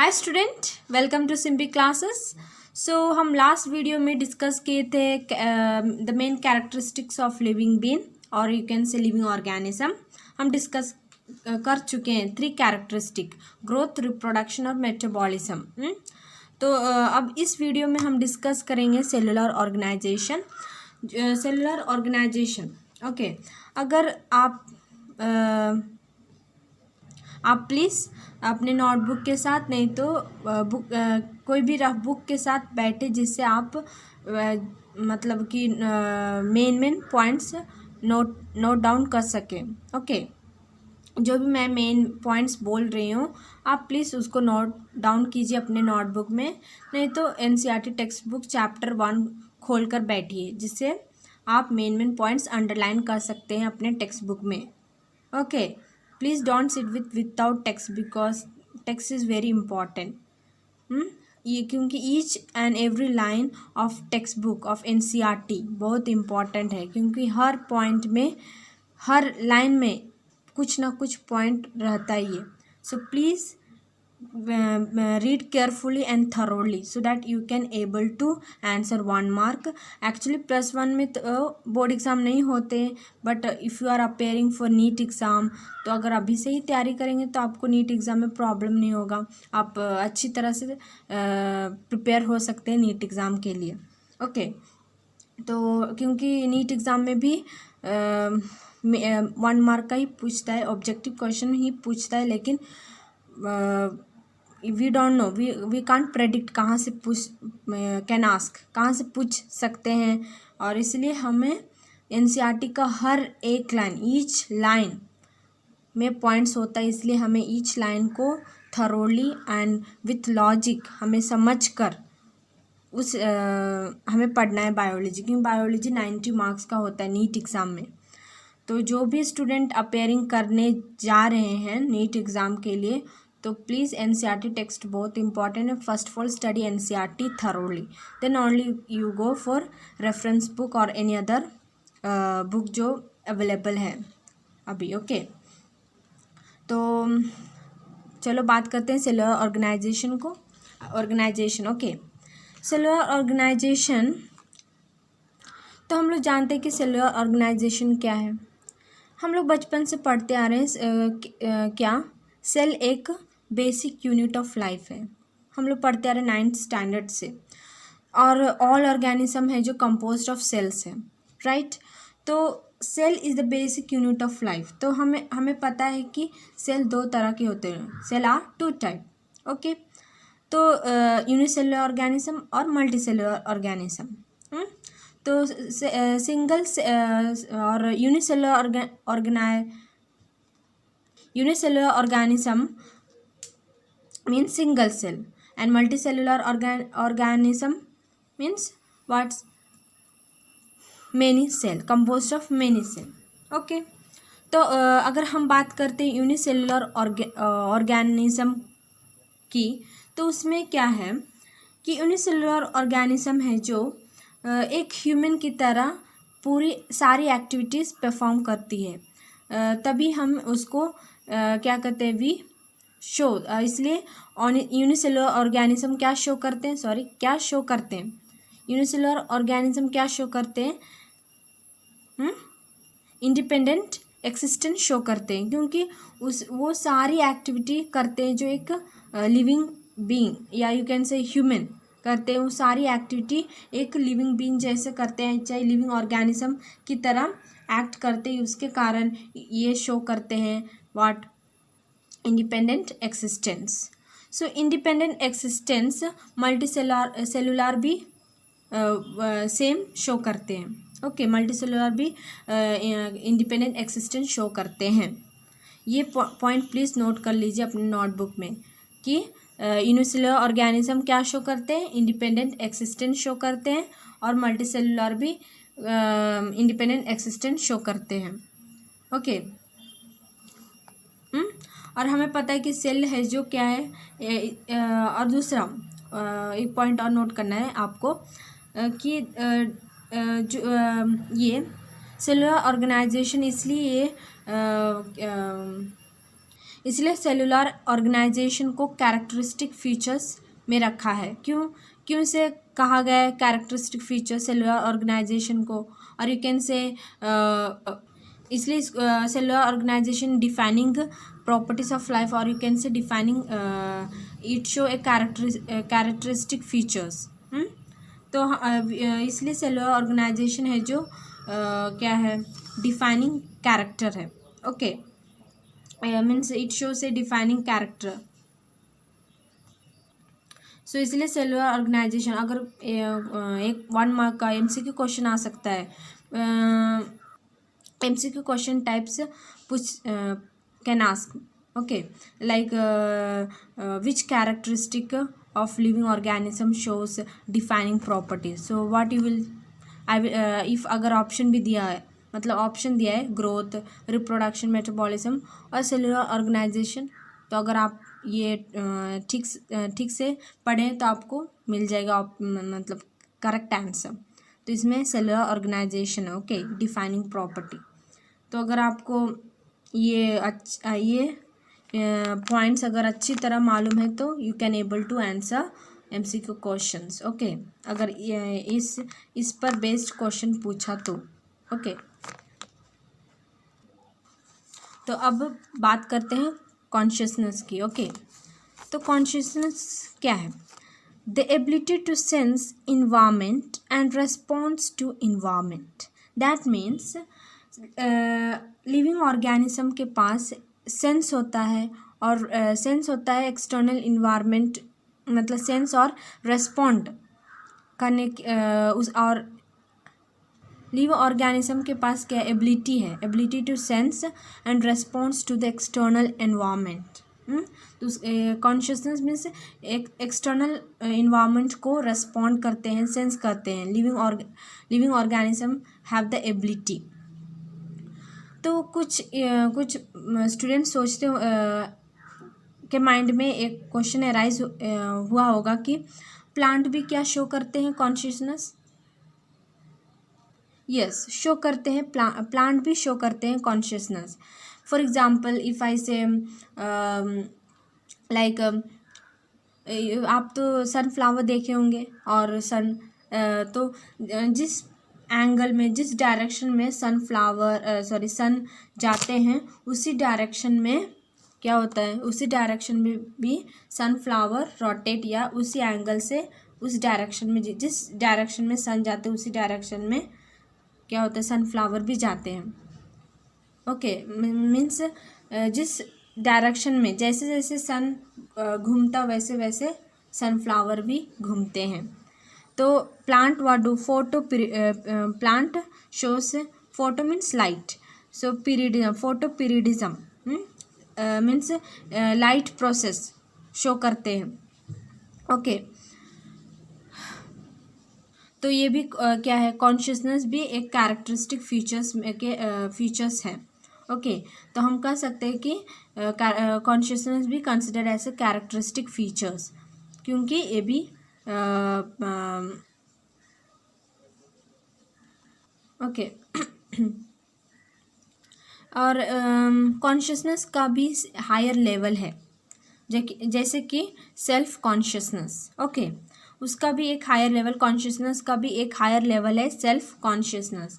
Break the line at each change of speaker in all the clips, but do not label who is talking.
Hi student, welcome to Simpi classes. So हम last video में discuss किए थे the main characteristics of living being और you can say living organism. हम discuss कर चुके हैं 3 कैरेक्टरिस्टिक: ग्रोथ, रिप्रोडक्शन और मेटाबॉलिज्म। तो अब इस वीडियो में हम डिस्कस करेंगे cellular organisation. Cellular organisation okay, अगर आप प्लीज़ अपने नोटबुक के साथ, नहीं तो कोई भी रफ बुक के साथ बैठे जिससे आप मतलब कि मेन पॉइंट्स नोट डाउन कर सकें। ओके, जो भी मैं मेन पॉइंट्स बोल रही हूँ आप प्लीज़ उसको नोट डाउन कीजिए अपने नोटबुक में, नहीं तो एनसीईआरटी टेक्स्ट बुक चैप्टर 1 खोल कर बैठिए, जिससे आप मेन पॉइंट्स अंडरलाइन कर सकते हैं अपने टेक्स्ट बुक में। Okay, please don't sit without text because text is very important. ये क्योंकि each and every line of text book of NCERT बहुत इम्पॉर्टेंट है, क्योंकि हर पॉइंट में, हर लाइन में कुछ ना कुछ पॉइंट रहता ही है। So please read carefully and thoroughly so that you can able to answer 1 mark. Actually +1 में तो बोर्ड एग्ज़ाम नहीं होते, but if you are appearing for NEET exam तो अगर अभी से ही तैयारी करेंगे तो आपको नीट एग्ज़ाम में प्रॉब्लम नहीं होगा। आप अच्छी तरह से प्रिपेयर हो सकते हैं नीट एग्ज़ाम के लिए। ओके, तो क्योंकि नीट एग्ज़ाम में भी 1 मार्क का ही पूछता है, ऑब्जेक्टिव क्वेश्चन ही पूछता है, लेकिन we don't know, we can't predict कहाँ से कैन आस्क, कहाँ से पूछ सकते हैं। और इसलिए हमें एनसीईआरटी का हर एक लाइन, ईच लाइन में पॉइंट्स होता है, इसलिए हमें ईच लाइन को थरोली एंड विथ लॉजिक हमें समझ कर हमें पढ़ना है बायोलॉजी, क्योंकि बायोलॉजी 90 मार्क्स का होता है नीट एग्ज़ाम में। तो जो भी स्टूडेंट अपेयरिंग करने जा रहे हैं नीट एग्ज़ाम के लिए, तो प्लीज़ एनसीईआरटी टेक्स्ट बहुत इंपॉर्टेंट है। First of all study NCERT thoroughly, then only you go for reference book और एनी अदर बुक जो अवेलेबल है अभी। ओके, तो चलो बात करते हैं cellular organisation okay, cellular organisation, तो हम लोग जानते हैं कि सेलुलर ऑर्गेनाइजेशन क्या है। हम लोग बचपन से पढ़ते आ रहे हैं क्या सेल एक बेसिक यूनिट ऑफ लाइफ है। हम लोग पढ़ते आ रहे हैं 9th स्टैंडर्ड से, और ऑल ऑर्गेनिज्म है जो कंपोज्ड ऑफ सेल्स है, राइट। तो cell is the basic unit of life. तो हमें पता है कि सेल 2 तरह के होते हैं, सेल आर 2 टाइप। ओके, तो यूनिसेलुलर ऑर्गेनिज्म और मल्टीसेलुलर ऑर्गेनिज्म। तो सिंगल और unicellular organism means single cell and multicellular organism means what's many cell, composed of many cell. okay, तो अगर हम बात करते हैं यूनिसेलुलर ऑर्गेनिज्म की, तो उसमें क्या है कि यूनिसेलुलर ऑर्गेनिज्म है जो एक ह्यूमन की तरह पूरी सारी एक्टिविटीज़ परफॉर्म करती है, तभी हम उसको क्या कहते हैं, वी शो। इसलिए यूनिसेलुलर ऑर्गेनिज्म क्या शो करते हैं, यूनिसेलुलर ऑर्गेनिज्म क्या शो करते हैं, इंडिपेंडेंट एक्सिस्टेंस शो करते हैं, क्योंकि वो सारी एक्टिविटी करते हैं जो एक लिविंग बीइंग या यू कैन से ह्यूमन करते हैं। वो सारी एक्टिविटी एक लिविंग बीइंग जैसे करते हैं, चाहे लिविंग ऑर्गेनिज्म की तरह एक्ट करते हैं, उसके कारण ये शो करते हैं what, independent existence. So independent existence cellular भी सेम शो करते हैं। ओके, मल्टीसेलुलर भी इंडिपेंडेंट एक्सिस्टेंस शो करते हैं। ये पॉइंट प्लीज़ नोट कर लीजिए अपने नोटबुक में कि यूनिसेलुलर ऑर्गेनिज्म क्या शो करते हैं, इंडिपेंडेंट एक्सिस्टेंस शो करते हैं, और मल्टीसेलुलर भी इंडिपेंडेंट एक्सिस्टेंस शो करते हैं। ओके, और हमें पता है कि सेल है जो क्या है, और दूसरा एक पॉइंट और नोट करना है आपको कि जो ये सेलुलर ऑर्गेनाइजेशन इसलिए इसलिए सेलुलर ऑर्गेनाइजेशन को कैरेक्टरिस्टिक फीचर्स में रखा है। क्यों क्यों इसे कहा गया है कैरेक्टरिस्टिक फीचर सेलुलर ऑर्गेनाइजेशन को? और यू कैन से इसलिए cellular organisation defining properties of life, और you can say defining it show a characteristic features. तो इसलिए सेलुलर ऑर्गेनाइजेशन है जो क्या है, डिफाइनिंग कैरेक्टर है। Okay, means it shows a defining character. So इसलिए सेलुलर ऑर्गेनाइजेशन, अगर एक 1 मार्क का एमसीक्यू क्वेश्चन आ सकता है, एमसीक्यू क्वेश्चन टाइप्स कुछ can ask, okay, like which characteristic of living organism shows defining properties. So what you will, if अगर option भी दिया है, मतलब ऑप्शन दिया है ग्रोथ, रिप्रोडक्शन, मेटाबॉलिज्म और सेलुलर ऑर्गेनाइजेशन, तो अगर आप ये ठीक से पढ़ें तो आपको मिल जाएगा मतलब करेक्ट आंसर। तो इसमें सेलुलर ऑर्गेनाइजेशन है, ओके, डिफाइनिंग प्रॉपर्टी। तो अगर आपको ये पॉइंट्स अगर अच्छी तरह मालूम है तो you can able to answer MCQ questions, okay, अगर इस पर बेस्ड क्वेश्चन पूछा तो, ओके। तो अब बात करते हैं कॉन्शियसनेस की, ओके। तो कॉन्शियसनेस क्या है? The ability to sense environment and response to environment. That means living organism के पास सेंस होता है, और सेंस होता है एक्सटर्नल इन्वायरमेंट, मतलब सेंस और रेस्पॉन्ड करने और लिविंग ऑर्गेनिज्म के पास क्या एबिलिटी है? Ability to sense and response to the external environment. तो कॉन्शियसनेस मीन्स एक एक्सटर्नल इन्वायरमेंट को रेस्पॉन्ड करते हैं, सेंस करते हैं। Living organism have the ability. तो कुछ स्टूडेंट्स सोचते के माइंड में एक क्वेश्चन अराइज हुआ होगा कि प्लांट भी क्या शो करते हैं कॉन्शियसनेस? यस, शो करते हैं, प्लांट भी शो करते हैं consciousness. For example if I से लाइक आप तो सनफ्लावर देखे होंगे, और तो जिस एंगल में, जिस डायरेक्शन में सन जाते हैं, उसी डायरेक्शन में क्या होता है, उसी डायरेक्शन में भी सनफ्लावर रोटेट, या उसी एंगल से उस डायरेक्शन में, जिस डायरेक्शन में सन जाते हैं उसी डायरेक्शन में क्या होता है, सनफ्लावर भी जाते हैं। ओके, मीन्स जिस डायरेक्शन में जैसे जैसे सन घूमता वैसे वैसे सनफ्लावर भी घूमते हैं। तो plant what do plant shows, photo means light, so periodism, photo periodism means light process show करते हैं। ओके, तो ये भी क्या है, कॉन्शियसनेस भी एक कैरेक्टरिस्टिक फीचर्स है। ओके, तो हम कह सकते हैं कि कॉन्शियसनेस भी considered as a characteristic features, क्योंकि ये भी ओके और कॉन्शियसनेस का भी हायर लेवल है, जैसे कि सेल्फ कॉन्शियसनेस। ओके, उसका भी एक हायर लेवल, कॉन्शियसनेस का भी एक हायर लेवल है सेल्फ कॉन्शियसनेस।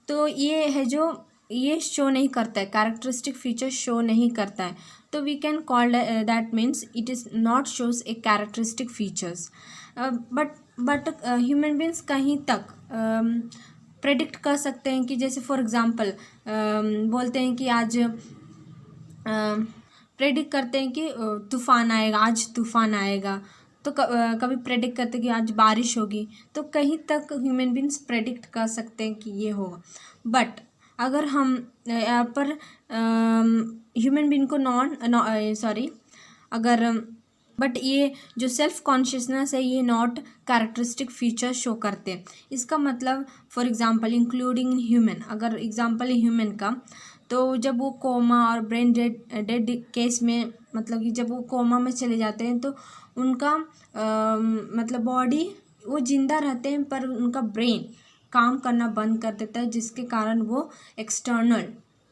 तो ये है जो ये शो नहीं करता है, कैरेक्टरिस्टिक फीचर शो नहीं करता है, तो we can call that means it is not shows a characteristic features. But human beings कहीं तक प्रेडिक्ट कर सकते हैं कि जैसे फॉर एग्जांपल बोलते हैं कि आज प्रेडिक्ट करते हैं कि तूफ़ान आएगा, आज तूफ़ान आएगा, तो कभी प्रेडिक्ट करते हैं कि आज बारिश होगी, तो कहीं तक ह्यूमन बींग्स प्रेडिक्ट कर सकते हैं कि ये होगा। बट अगर हम यहाँ पर ह्यूमन बींग को बट ये जो सेल्फ कॉन्शियसनेस है ये नॉट कैरेक्टरिस्टिक फीचर शो करते हैं। इसका मतलब फॉर एग्जांपल इंक्लूडिंग ह्यूमन, अगर एग्जांपल है ह्यूमन का, तो जब वो कोमा और ब्रेन डेड केस में, मतलब कि जब वो कोमा में चले जाते हैं तो उनका मतलब बॉडी वो जिंदा रहते हैं पर उनका ब्रेन काम करना बंद कर देता है, जिसके कारण वो एक्सटर्नल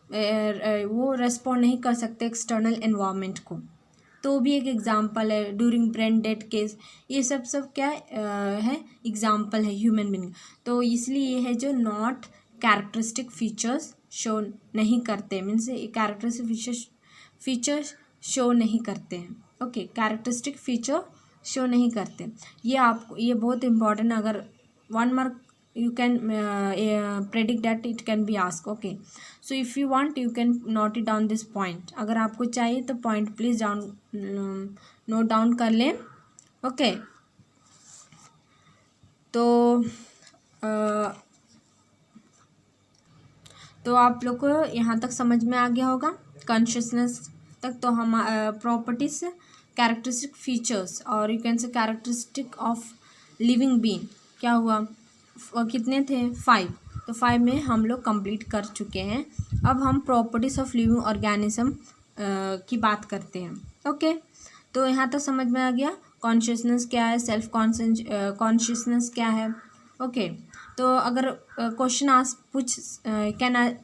वो रेस्पॉन्ड नहीं कर सकते एक्सटर्नल एनवायरनमेंट को, तो भी एक एग्जांपल है। ड्यूरिंग ब्रेन डेड केस, ये सब क्या है, एग्जांपल है ह्यूमन बीइंग। तो इसलिए ये है जो नॉट कैरेक्टरिस्टिक फीचर्स शो नहीं करते, मीन्स कैरेक्टरिस्टिक फीचर्स शो नहीं करते हैं। ओके, कैरेक्टरिस्टिक फीचर शो नहीं करते। ये आपको, ये बहुत इंपॉर्टेंट, अगर 1 mark you can predict that it can be asked. Okay, so if you want you can note it down this point. अगर आपको चाहिए तो पॉइंट प्लीज नोट डाउन कर लें। ओके, तो आप लोग को यहाँ तक समझ में आ गया होगा, कॉन्शियसनेस तक। तो हम प्रॉपर्टीज, कैरेक्टरिस्टिक फीचर्स और यू कैन से कैरेक्टरिस्टिक ऑफ लिविंग बीइंग क्या हुआ, कितने थे 5, तो 5 में हम लोग कंप्लीट कर चुके हैं। अब हम प्रॉपर्टीज ऑफ लिविंग ऑर्गेनिज्म की बात करते हैं। ओके, तो यहाँ तक समझ में आ गया कॉन्शियसनेस क्या है, सेल्फ कॉन्शियसनेस क्या है। ओके, तो अगर क्वेश्चन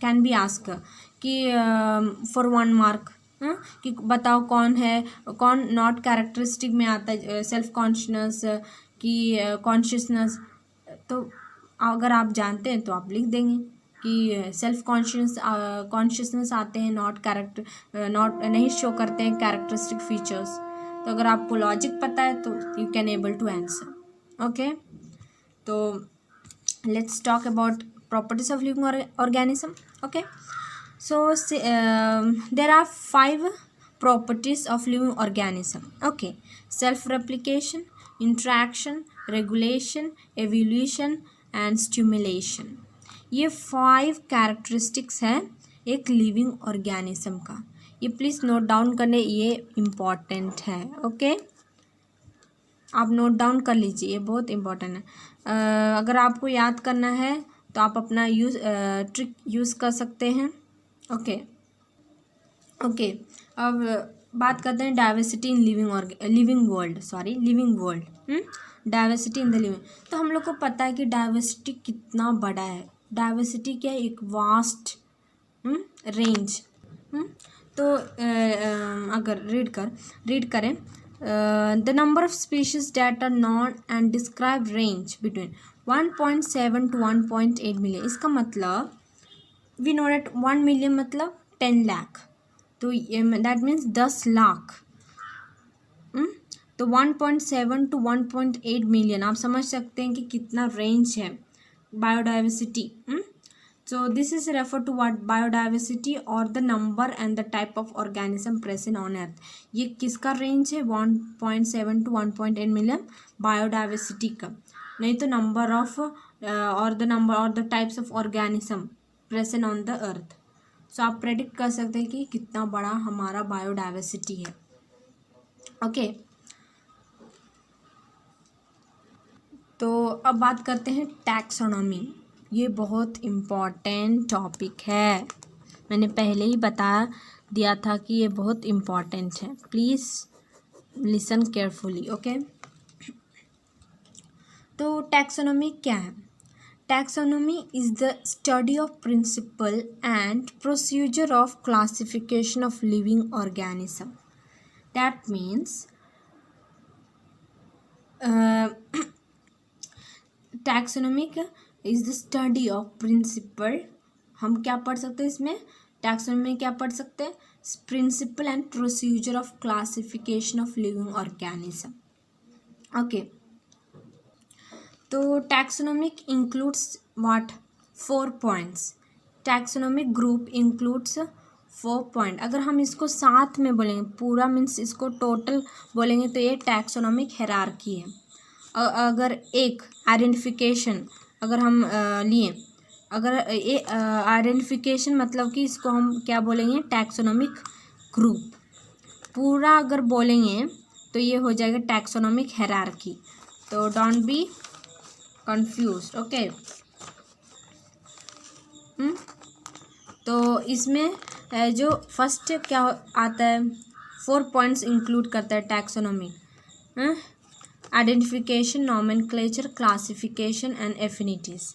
कैन बी आस्क कि फॉर 1 मार्क कि बताओ कौन है, कौन नॉट कैरेक्टरिस्टिक में आता है, सेल्फ कॉन्शियसनेस कि कॉन्शियसनेस। तो अगर आप जानते हैं तो आप लिख देंगे कि सेल्फ कॉन्शियसनेस आते हैं, नॉट नहीं शो करते हैं कैरेक्टरिस्टिक फीचर्स। तो अगर आपको लॉजिक पता है तो you can able to answer. Okay, तो let's talk about properties of living organism. Okay, so there are 5 properties of living organism. Okay, self replication, interaction, regulation, evolution and stimulation. ये 5 characteristics हैं एक living organism का। ये please note down करने, ये important है। Okay, आप note down कर लीजिए, ये बहुत इम्पॉर्टेंट है। अगर आपको याद करना है तो आप अपना ट्रिक यूज़ कर सकते हैं। ओके, अब बात करते हैं diversity in living world. Diversity in the living. तो हम लोग को पता है कि डाइवर्सिटी कितना बड़ा है। डाइवर्सिटी क्या है, एक वास्ट रेंज। तो अगर रीड करें the number of species that are known and describe range between 1.7 to 1.8 million. इसका मतलब वी नो डेट 1 मिलियन मतलब 10 लाख, तो दैट मीन्स 10 लाख। तो 1.7 to 1.8 मिलियन, आप समझ सकते हैं कि कितना रेंज है biodiversity. So this is refer to what, biodiversity और the number and the type of organism present on earth. ये किसका रेंज है, 1.7 to 1.8 मिलियन बायोडाइवर्सिटी का, नहीं तो नंबर ऑफ और the types of organism present on the earth. So आप predict कर सकते हैं कि कितना बड़ा हमारा बायोडाइवर्सिटी है। ओके, तो अब बात करते हैं टैक्सोनॉमी। ये बहुत इम्पॉर्टेंट टॉपिक है, मैंने पहले ही बता दिया था कि ये बहुत इम्पॉर्टेंट है। Please listen carefully. ओके, तो टैक्सोनॉमी क्या है? Taxonomy is the study of principle and procedure of classification of living organism. That means taxonomic is the study of principle. हम क्या पढ़ सकते हैं इसमें, टैक्सोनॉमी में क्या पढ़ सकते हैं, principle and procedure of classification of living organism. Okay, तो taxonomic includes what, 4 points. Taxonomic group includes 4 point. अगर हम इसको साथ में बोलेंगे, पूरा मीन्स इसको टोटल बोलेंगे, तो ये टैक्सोनॉमिक हायरार्की है। अगर एक आइडेंटिफिकेशन अगर हम लिए, अगर ये आइडेंटिफिकेशन मतलब कि इसको हम क्या बोलेंगे, टैक्सोनॉमिक ग्रुप। पूरा अगर बोलेंगे तो ये हो जाएगा टैक्सोनॉमिक हायरार्की। तो डोंट बी कंफ्यूज। ओके, तो इसमें जो फर्स्ट क्या आता है, 4 पॉइंट्स इंक्लूड करता है taxonomy, identification, nomenclature, classification and affinities.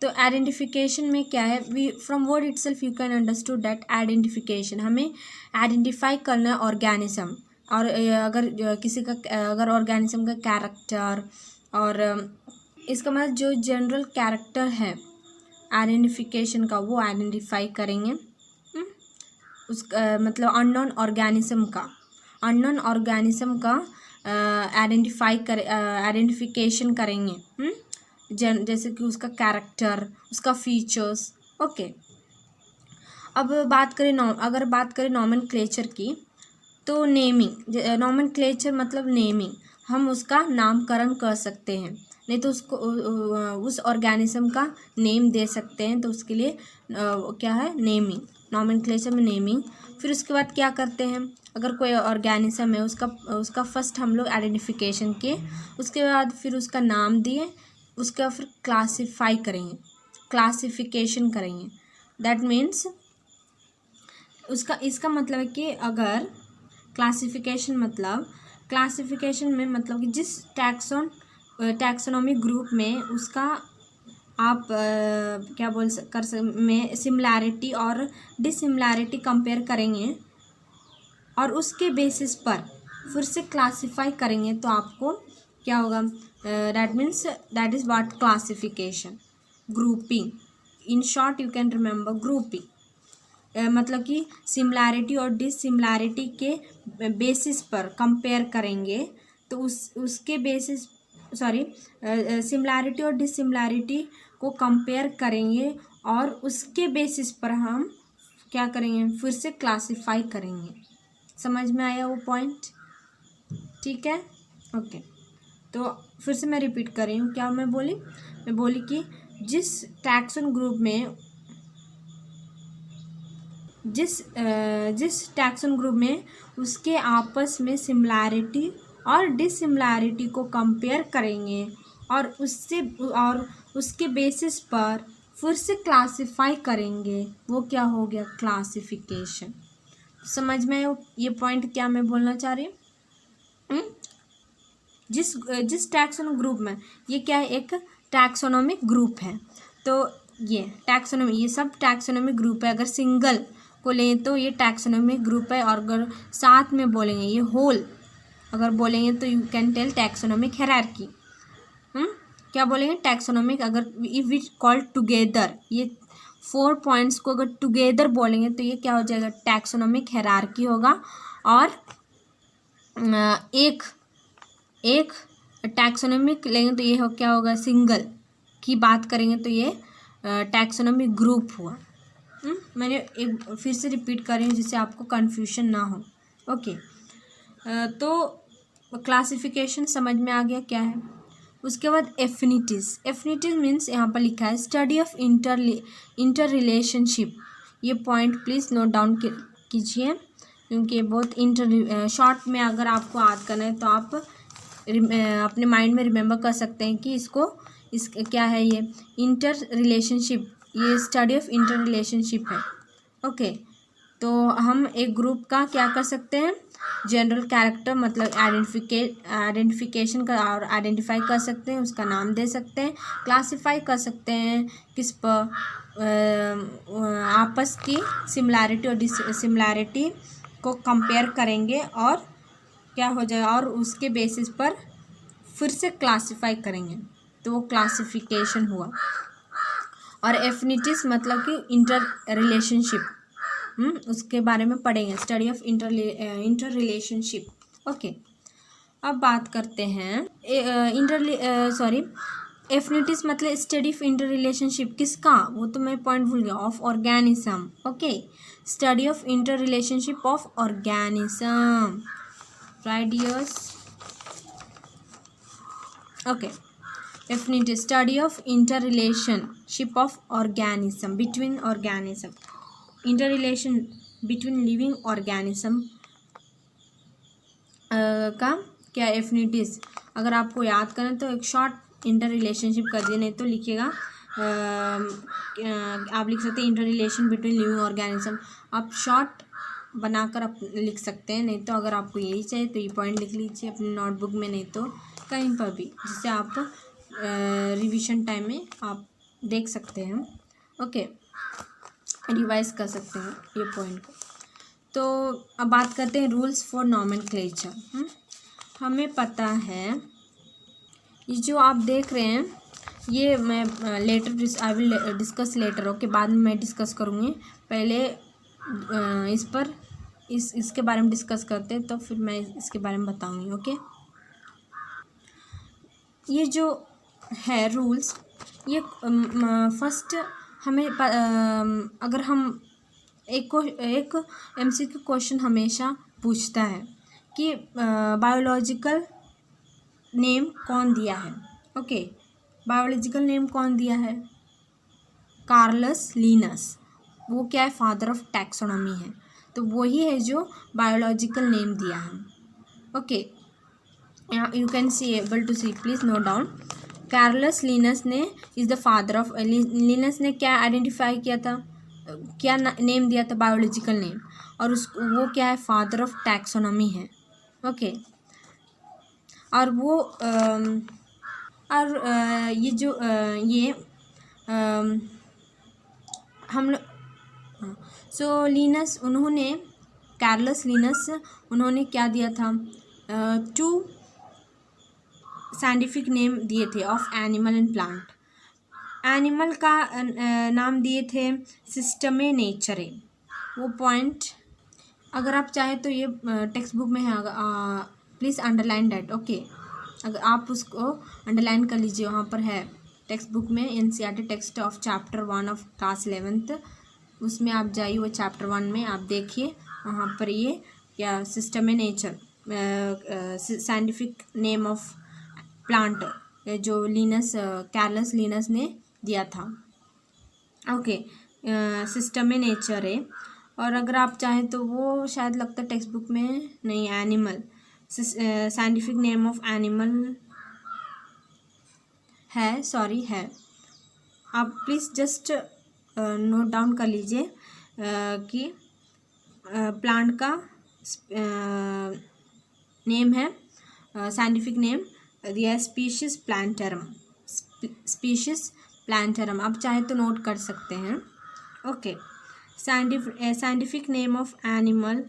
तो आइडेंटिफिकेशन में क्या है, we from word itself you can understood that identification, हमें आइडेंटिफाई करना ऑर्गेनिज्म, और अगर किसी का अगर ऑर्गेनिज्म का कैरेक्टर और इसका मतलब जो जनरल कैरेक्टर है आइडेंटिफिकेशन का वो आइडेंटिफाई करेंगे। उसका मतलब अननोन ऑर्गेनिज्म का आइडेंटिफिकेशन करेंगे। जैसे कि उसका कैरेक्टर, उसका फीचर्स। ओके, अब अगर बात करें नॉमेनक्लेचर की, तो नेमिंग, नॉमेनक्लेचर मतलब नेमिंग, हम उसका नामकरण कर सकते हैं, नहीं तो उसको उस ऑर्गेनिज्म का नेम दे सकते हैं, तो उसके लिए क्या है, नेमिंग, नॉमेनक्लेचर में नेमिंग। फिर उसके बाद क्या करते हैं, अगर कोई ऑर्गेनिज्म है उसका फर्स्ट हम लोग आइडेंटिफिकेशन किए, उसके बाद फिर उसका नाम दिए, उसका फिर क्लासिफिकेशन करेंगे। दैट मीन्स इसका मतलब है कि अगर क्लासिफिकेशन में मतलब कि जिस टैक्सोनॉमिक ग्रुप में उसका आप क्या में सिमिलैरिटी और डिसिमिलैरिटी कंपेयर करेंगे और उसके बेसिस पर फिर से क्लासिफाई करेंगे, तो आपको क्या होगा, that is what classification, grouping. In short you can remember grouping, मतलब कि सिमिलैरिटी और डिसिमिलैरिटी के बेसिस पर कंपेयर करेंगे, तो उसके बेसिस सिमिलैरिटी और डिसिमिलैरिटी को कंपेयर करेंगे और उसके बेसिस पर हम क्या करेंगे, फिर से क्लासिफाई करेंगे। समझ में आया वो पॉइंट? ठीक है, ओके। तो फिर से मैं रिपीट कर रही हूँ, क्या मैं बोली कि जिस टैक्सोन ग्रुप में उसके आपस में सिमिलैरिटी और डिसिमिलैरिटी को कंपेयर करेंगे और उसके बेसिस पर फिर से क्लासिफाई करेंगे, वो क्या हो गया, क्लासिफिकेशन। समझ में ये पॉइंट क्या मैं बोलना चाह रही हूँ? जिस टैक्सोनॉमिक ग्रुप में, ये क्या है, एक टैक्सोनॉमिक ग्रुप है, तो ये सब टैक्सोनॉमिक ग्रुप है। अगर सिंगल को लें तो ये टैक्सोनॉमिक ग्रुप है, और अगर साथ में बोलेंगे ये होल अगर बोलेंगे तो you can tell taxonomic hierarchy. क्या बोलेंगे, टैक्सोनॉमिक, अगर इफ वी कॉल टुगेदर, ये 4 पॉइंट्स को अगर टुगेदर बोलेंगे तो ये क्या हो जाएगा, टैक्सोनॉमिक हायरार्की होगा। और एक टैक्सोनॉमिक लेंगे तो ये क्या होगा, सिंगल की बात करेंगे तो ये टैक्सोनॉमिक ग्रुप हुआ। मैंने एक फिर से रिपीट कर रही हूँ जिससे आपको कन्फ्यूजन ना हो। ओके, तो क्लासिफिकेशन समझ में आ गया क्या है। उसके बाद एफिनिटीज़ मीन्स यहाँ पर लिखा है स्टडी ऑफ इंटर रिलेशनशिप। ये पॉइंट प्लीज़ नोट डाउन कीजिए, क्योंकि बहुत शॉर्ट में अगर आपको याद करना है तो आप अपने माइंड में रिमेंबर कर सकते हैं कि क्या है, ये इंटर रिलेशनशिप, ये स्टडी ऑफ इंटर रिलेशनशिप है। ओके, तो हम एक ग्रुप का क्या कर सकते हैं, जनरल कैरेक्टर मतलब आइडेंटिफिकेशन का और आइडेंटिफाई कर सकते हैं, उसका नाम दे सकते हैं, क्लासिफाई कर सकते हैं किस पर, आपस की सिमिलैरिटी और डिसिमिलैरिटी को कंपेयर करेंगे और क्या हो जाएगा, और उसके बेसिस पर फिर से क्लासिफाई करेंगे, तो वो क्लासिफिकेशन हुआ। और एफिनिटीज़ मतलब कि इंटर रिलेशनशिप, उसके बारे में पढ़ेंगे, study of inter relationship. Okay, अब बात करते हैं एफिनिटीज़ मतलब स्टडी ऑफ इंटर रिलेशनशिप किसका, वो तो मैं पॉइंट भूल गया, of organism. Okay, study of inter relationship of organism, right dears. Okay, definitely study of interrelationship of organism between organism, interrelation between living organism का क्या एफिनिटीज़। अगर आपको याद करें तो एक शॉर्ट इंटर रिलेशनशिप कर दिए, नहीं तो लिखिएगा आप लिख सकते हैं inter relation between living organism, आप शॉर्ट बनाकर आप लिख सकते हैं, नहीं तो अगर आपको यही चाहिए तो ये पॉइंट लिख लीजिए अपनी नोटबुक में, नहीं तो कहीं पर भी, जिससे आप रिवीजन टाइम में आप देख सकते हैं। ओके, रिवाइज कर सकते हैं ये पॉइंट को। तो अब बात करते हैं रूल्स फॉर नॉमेनक्लेचर। हमें पता है ये जो आप देख रहे हैं ये मैं later I will discuss later. Okay, बाद में मैं डिस्कस करूँगी। पहले इस पर इसके बारे में डिस्कस करते हैं, तो फिर मैं इसके बारे में बताऊँगी। ओके, ये जो है रूल्स, ये फर्स्ट हमें अगर हम एक MCQ क्वेश्चन हमेशा पूछता है कि बायोलॉजिकल नेम कौन दिया है। ओके, बायोलॉजिकल नेम कौन दिया है? Carolus Linnaeus. वो क्या है? फादर ऑफ टैक्सोनॉमी है। तो वही है जो बायोलॉजिकल नेम दिया है। Okay, you can see able to see, please note down. Carolus Linnaeus ने is the father of, Linnaeus ने क्या आइडेंटिफाई किया था, क्या नेम दिया था? Biological name. और वो क्या है? फादर ऑफ टैक्सोनॉमी है। ओके, और वो ये जो ये हम लोग सो लिनस, उन्होंने कार्लस लिनस उन्होंने क्या दिया था? 2 साइंटिफिक नेम दिए थे of animal and plant. Animal का नाम दिए थे सिस्टमे नेचरे। वो पॉइंट अगर आप चाहें तो ये टेक्स्ट बुक में है, प्लीज़ अंडरलाइन डैट। ओके, अगर आप उसको अंडरलाइन कर लीजिए, वहाँ पर है टेक्स्ट बुक में, NCERT text of chapter 1 of class 11th। उसमें आप जाइए, वो चैप्टर 1 में आप देखिए, वहाँ पर ये क्या system A nature scientific name of plant जो लिनस कार्लस लिनस ने दिया था। ओके, सिस्टम ए नेचर है। और अगर आप चाहें तो वो शायद लगता है टेक्स्ट बुक में नहीं, animal scientific name of animal है, सॉरी है। आप प्लीज़ जस्ट नोट डाउन कर लीजिए कि प्लांट का नेम है, साइंटिफिक नेम दिया स्पीशीज प्लांटरम, स्पीशीज प्लांटरम। आप चाहे तो नोट कर सकते हैं। Okay, scientific name of animal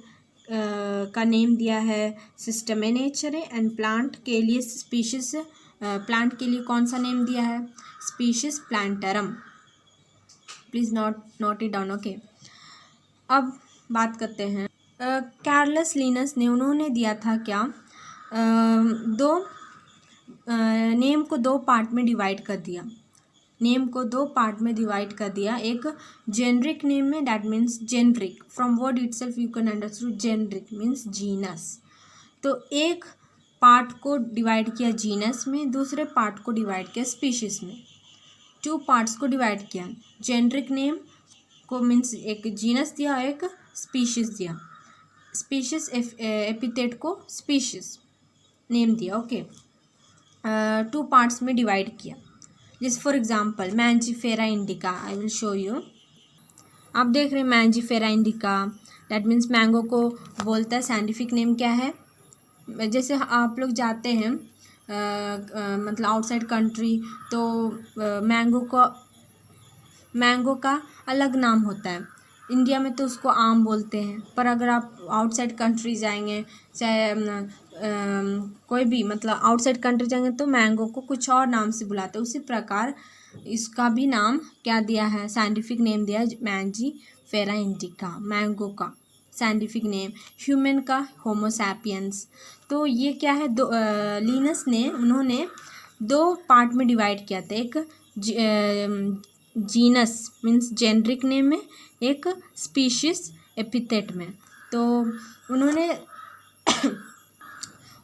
का नेम दिया है system A nature and plant के लिए स्पीशीज, प्लांट के लिए कौन सा नेम दिया है? Species प्लांटरम। Please note it down. Okay, अब बात करते हैं कार्लस लिनस ने, उन्होंने दिया था क्या? नेम को 2 पार्ट में डिवाइड कर दिया। नेम को 2 पार्ट में डिवाइड कर दिया। एक जेनरिक नेम में, that means generic, from word itself you can understood generic means genus. तो एक पार्ट को डिवाइड किया जीनस में, दूसरे पार्ट को डिवाइड किया स्पीशीज में। 2 पार्ट्स को डिवाइड किया। जेनरिक नेम को मीन्स एक जीनस दिया, एक स्पीशीज दिया। स्पीशीज एपिथेट को स्पीशीज नेम दिया। ओके, 2 पार्ट्स में डिवाइड किया। जैसे for example Mangifera indica, I will show you. आप देख रहे हैं Mangifera indica, that means mango को बोलता है। साइंटिफिक नेम क्या है? जैसे आप लोग जाते हैं मतलब आउटसाइड कंट्री, तो मैंगो का अलग नाम होता है। इंडिया में तो उसको आम बोलते हैं, पर अगर आप आउटसाइड कंट्री जाएंगे, चाहे कोई भी मतलब आउटसाइड कंट्री जाएंगे, तो मैंगो को कुछ और नाम से बुलाते हैं। उसी प्रकार इसका भी नाम क्या दिया है? साइंटिफिक नेम दिया है मैंजीफेरा इंडिका, मैंगो का साइंटिफिक नेम। ह्यूमन का होमो सैपियंस। तो ये क्या है? लिनस ने, उन्होंने 2 पार्ट में डिवाइड किया था। एक जीनस मीन्स जेनरिक नेम में, एक स्पीशीज एपिथेट में। तो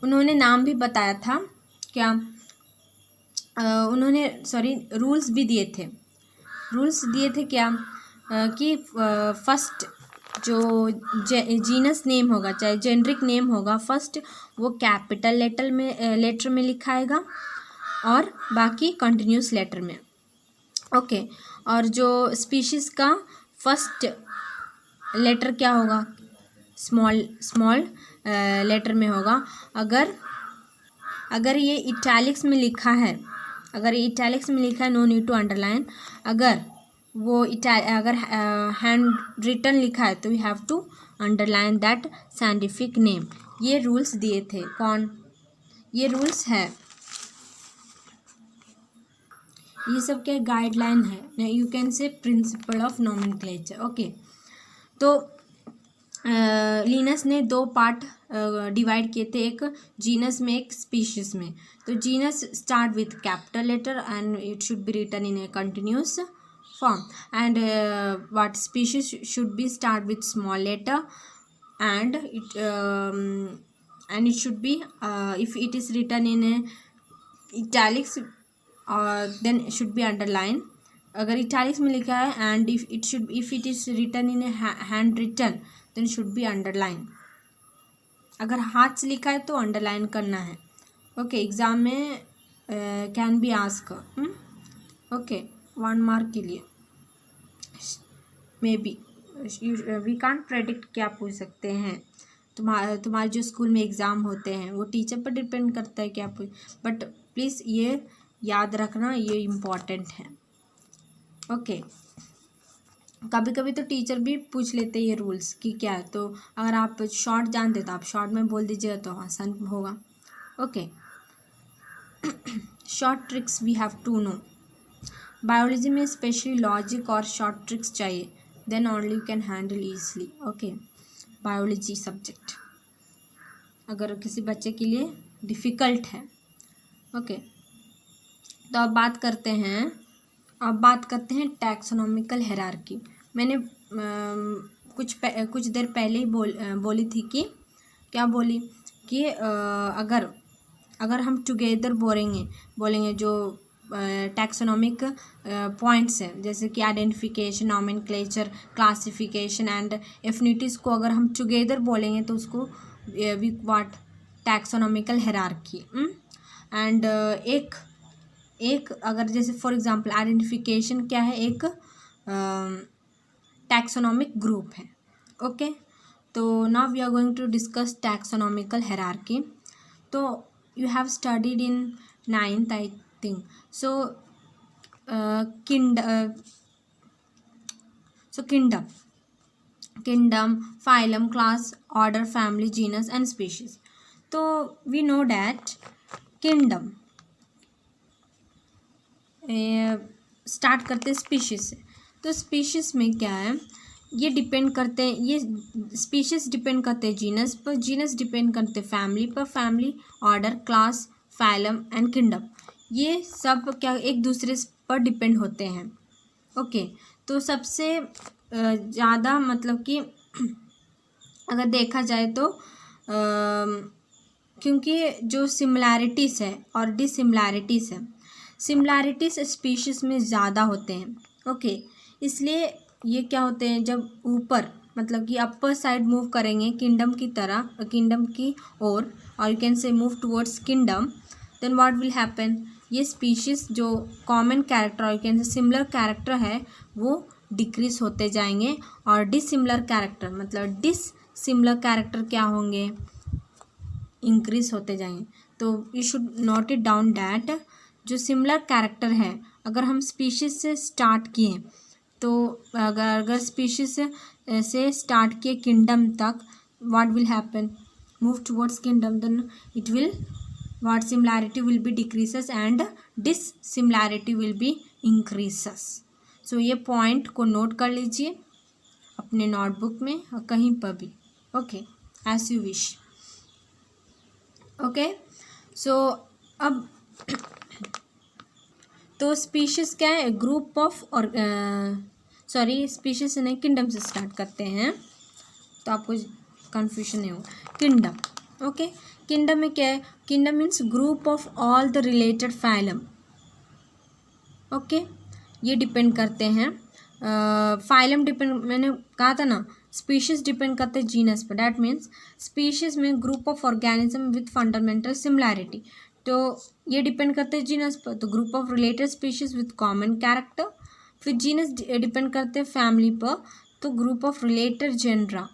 उन्होंने नाम भी बताया था क्या? रूल्स भी दिए थे। रूल्स दिए थे क्या? कि फर्स्ट जो जीनस नेम होगा, चाहे जेनरिक नेम होगा, फर्स्ट वो कैपिटल लेटर में लिखाएगा और बाकी कंटिन्यूस लेटर में। ओके, और जो स्पीशीज़ का फर्स्ट लेटर क्या होगा? स्मॉल लेटर में होगा। अगर ये इटैलिक्स में लिखा है अगर इटैलिक्स में लिखा है नो नीड टू अंडरलाइन, अगर वो अगर हैंड रिटन लिखा है तो you have to underline that scientific name. ये रूल्स दिए थे कौन, ये रूल्स है, ये सब क्या गाइडलाइन है, यू कैन से प्रिंसिपल ऑफ नोमेनक्लेचर। ओके, तो लिनस ने दो पार्ट डिवाइड किए थे, एक जीनस में एक स्पीशीज में। तो genus start with capital letter and it should be written in a continuous form, and what species should be start with small letter, and it should be if it is written in a italics then it should be underline। अगर italics में लिखा है and if it is written in a hand written then should be underline। अगर हाथ से लिखा है तो अंडरलाइन करना है। ओके, एग्ज़ाम में can be ask, okay 1 mark के लिए may be, we can't predict क्या पूछ सकते हैं। तुम्हारे जो स्कूल में एग्ज़ाम होते हैं वो टीचर पर डिपेंड करता है क्या पूछ, बट प्लीज़ ये याद रखना, ये इम्पॉर्टेंट है। ओके, कभी कभी तो टीचर भी पूछ लेते हैं ये रूल्स कि क्या है, तो अगर आप शॉर्ट जानते तो आप शॉर्ट में बोल दीजिएगा तो आसान होगा। Okay, short tricks we have to know. Biology में स्पेशली लॉजिक और शॉर्ट ट्रिक्स चाहिए, then only you can handle easily. Okay, biology subject अगर किसी बच्चे के लिए डिफ़िकल्ट है। ओके, तो अब बात करते हैं टैक्सोनॉमिकल हायरार्की। मैंने कुछ देर पहले ही बोली थी कि क्या बोली कि अगर हम टुगेदर बोलेंगे जो टैक्सोनॉमिक पॉइंट्स हैं, जैसे कि identification, nomenclature, classification and affinities को अगर हम टुगेदर बोलेंगे तो उसको we what taxonomical hierarchy. And एक अगर जैसे फॉर एग्जांपल आइडेंटिफिकेशन क्या है, एक टैक्सोनॉमिक ग्रुप है। ओके, तो now we are going to discuss taxonomical hierarchy. तो you have studied in 9th I think, so kingdom, phylum, class, order, family, genus and species। तो we know that kingdom start करते species से। तो species में क्या है, ये depend करते हैं, ये स्पीशीज डिपेंड करते हैं जीनस पर, जीनस डिपेंड करते फैमिली पर, family order, class, phylum and kingdom, ये सब क्या एक दूसरे पर डिपेंड होते हैं। ओके, तो सबसे ज़्यादा मतलब कि अगर देखा जाए तो क्योंकि जो सिमिलैरिटीज़ है और डिसिमिलैरिटीज़ है, सिमिलैरिटीज़ स्पीशीज़ में ज़्यादा होते हैं। ओके, इसलिए ये क्या होते हैं, जब ऊपर मतलब कि अपर साइड मूव करेंगे किंगडम की तरह, किंगडम की ओर, और you can say move towards kingdom, then what will happen, ये स्पीशीज़ जो कॉमन कैरेक्टर और you can say similar character है वो डिक्रीज होते जाएंगे, और डिसिमिलर कैरेक्टर मतलब डिसिमिलर कैरेक्टर क्या होंगे, इंक्रीज होते जाएंगे। तो you should note it down that जो सिमिलर कैरेक्टर है, अगर हम स्पीशीज़ से स्टार्ट किए तो अगर स्पीशीज़ से स्टार्ट किए किंगडम तक, what will happen, move towards kingdom, then it will what similarity will be decreases and dissimilarity will be increases. So ये पॉइंट को नोट कर लीजिए अपने नोटबुक में और कहीं पर भी। Okay, as you wish. Okay, so अब तो स्पीशीज़ क्या है, ग्रुप ऑफ, और स्पीशीज़ नहीं, किंगडम से स्टार्ट करते हैं तो आपको कन्फ्यूजन नहीं होगा। किंगडम, ओके, किंगडम में क्या है, kingdom means group of all the related phylum. Okay, ये डिपेंड करते हैं, फाइलम डिपेंड, मैंने कहा था ना, स्पीशीज़ डिपेंड करते हैं जीनस पर, डैट मीन्स स्पीशीज़ में group of organism with fundamental similarity, तो ये डिपेंड करते हैं जीनस पर, तो group of related species with common character. फिर जीनस डिपेंड करते हैं फैमिली पर, तो ग्रुप ऑफ रिलेटेड जेनरा,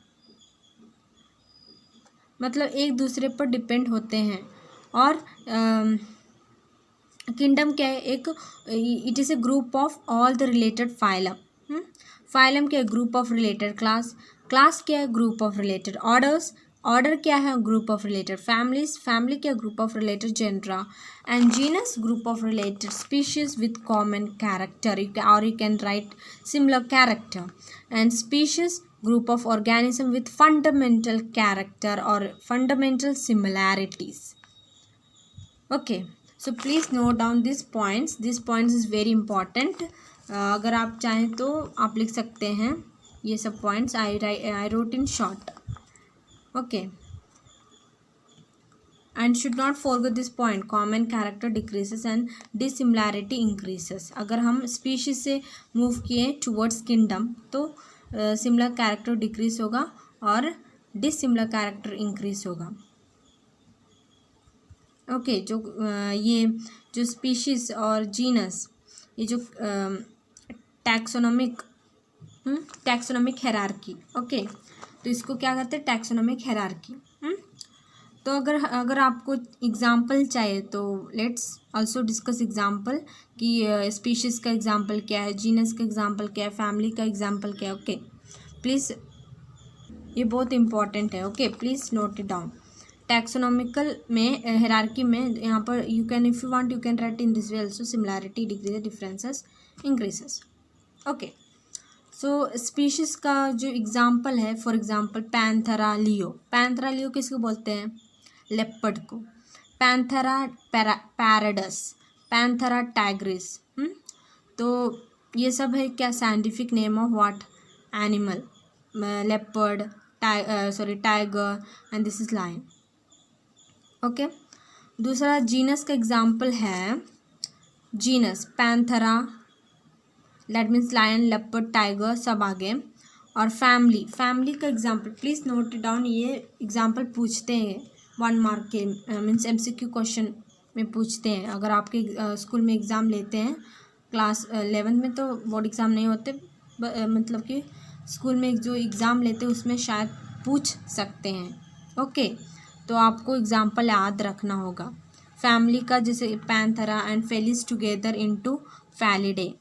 मतलब एक दूसरे पर डिपेंड होते हैं। और किंगडम क्या है, एक it is a group of all the related phylum. Phylum क्या है, group of related class. Class क्या है, group of related orders. Order क्या है, group of related families. Family क्या, group of related genera. And genus, group of related species with common character, और you can write similar character. And species, group of organism with fundamental character or fundamental similarities. Okay, so please note down these points. These points is very important. अगर आप चाहें तो आप लिख सकते हैं ये सब points. I wrote in short. Okay, and should not forget this point. Common character decreases and dissimilarity increases. अगर हम species से move किए towards kingdom तो सिमिलर कैरेक्टर डिक्रीज होगा और डिसिमिलर कैरेक्टर इंक्रीज होगा। ओके, ये जो स्पीशीज और जीनस, ये जो टैक्सोनॉमिक हायरार्की, ओके, तो इसको क्या कहते हैं, टैक्सोनॉमिक हायरार्की। तो अगर आपको एग्जाम्पल चाहिए तो लेट्स आल्सो डिस्कस एग्जाम्पल कि स्पीशीज़ का एग्जाम्पल क्या है, जीनस का एग्जाम्पल क्या है, फैमिली का एग्जाम्पल क्या है। ओके प्लीज़, ये बहुत इंपॉर्टेंट है। Okay please note it down. Taxonomical में हायरार्की में यहाँ पर you can, if you want you can write in this way also, similarity decrease, differences increases. Okay, so species का जो एग्जाम्पल है, for example Panthera leo. Panthera leo किसको बोलते हैं, लेपर्ड को। Panthera pardus, Panthera tigris. तो ये सब है क्या, scientific name of what, animal. Leopard, tiger and this is lion. Okay, दूसरा जीनस का एग्जाम्पल है, genus Panthera, that means lion, leopard, tiger सब आगे। और फैमिली का example please note it down. ये एग्जाम्पल पूछते हैं 1 मार्क के, मीन्स MCQ क्वेश्चन में पूछते हैं। अगर आपके स्कूल में एग्ज़ाम लेते हैं क्लास 11 में, तो बोर्ड एग्ज़ाम नहीं होते, मतलब कि स्कूल में जो एग्ज़ाम लेते हैं उसमें शायद पूछ सकते हैं। ओके, तो आपको एग्जाम्पल याद रखना होगा। फैमिली का जैसे Panthera and Felis together into Felidae.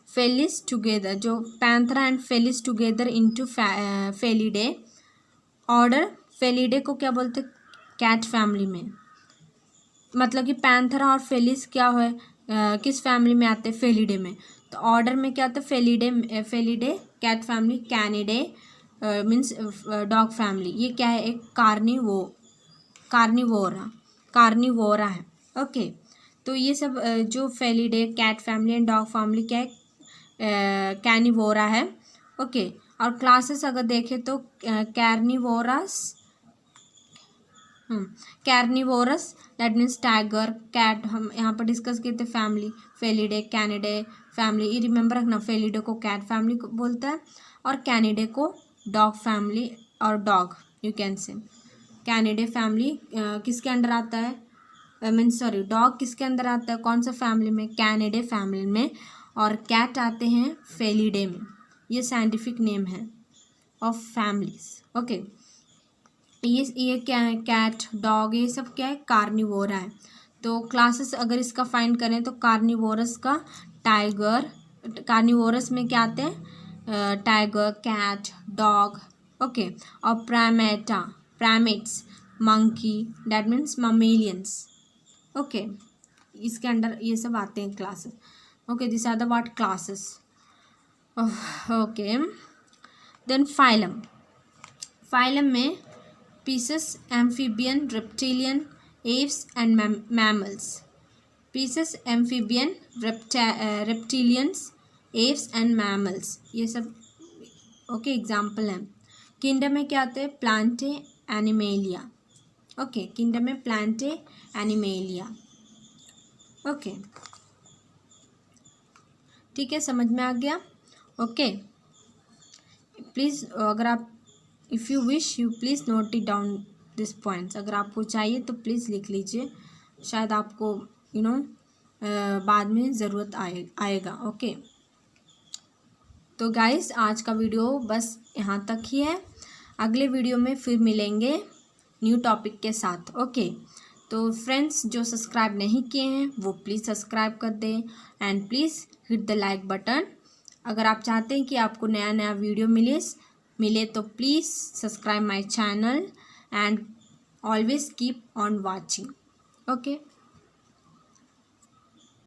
Felis together, जो Panthera and Felis together into Felidae. Order, Felidae को क्या बोलते, कैट फैमिली में। मतलब कि पैंथेरा और फेलिस क्या है, किस फैमिली में आते हैं, फेलिडे में। तो ऑर्डर में क्या आता है, Felidae cat family, Canidae means dog family. ये क्या है, एक कार्निवोरा है। ओके, तो ये सब जो Felidae, cat family and dog family क्या है, कैनिवोरा है। ओके, और क्लासेस अगर देखें तो कैर्निवोरस दैट मीन्स टाइगर, कैट। हम यहाँ पर डिस्कस किए थे फैमिली, फेलिडे, कैनिडे फैमिली। ये रिमेंबर रखना, फेलिडे को कैट फैमिली को बोलता है और कैनिडे को डॉग फैमिली, और डॉग यू कैन से। कैनिडे फैमिली किसके अंडर आता है, डॉग किसके अंदर आता है, कौन सा फैमिली में, कैनिडे फैमिली में। और कैट आते हैं फेलिडे में। ये साइंटिफिक नेम है ऑफ फैमिलीज। ओके, ये क्या है, कैट, डॉग, ये सब क्या है, कार्निवोरा है। तो क्लासेस अगर इसका फाइंड करें तो कार्निवोरस का टाइगर, कार्निवोरस में क्या आते हैं, टाइगर, कैट, डॉग। ओके, और primates, monkey, that means mammalians. Okay, इसके अंडर ये सब आते हैं classes. Okay, this are the what classes. Okay, then phylum में pisces, amphibian, reptilian, aves and mammals. Pisces, amphibian, reptilians, aves and mammals, ये सब okay example हैं। Kingdom में क्या आते हैं, प्लांटे, एनिमेलिया। ओके, किंगडम में प्लांटे, एनिमेलिया। ओके, ठीक है, समझ में आ गया। ओके, प्लीज़ अगर आप, if you wish you please note it down this points. अगर आपको चाहिए तो प्लीज़ लिख लीजिए, शायद आपको बाद में ज़रूरत आएगा। ओके, तो गाइस आज का वीडियो बस यहाँ तक ही है। अगले वीडियो में फिर मिलेंगे न्यू टॉपिक के साथ। ओके, तो फ्रेंड्स, जो सब्सक्राइब नहीं किए हैं वो प्लीज़ सब्सक्राइब कर दें and please hit the like button. अगर आप चाहते हैं कि आपको नया नया वीडियो मिले तो please subscribe my channel and always keep on watching. Okay.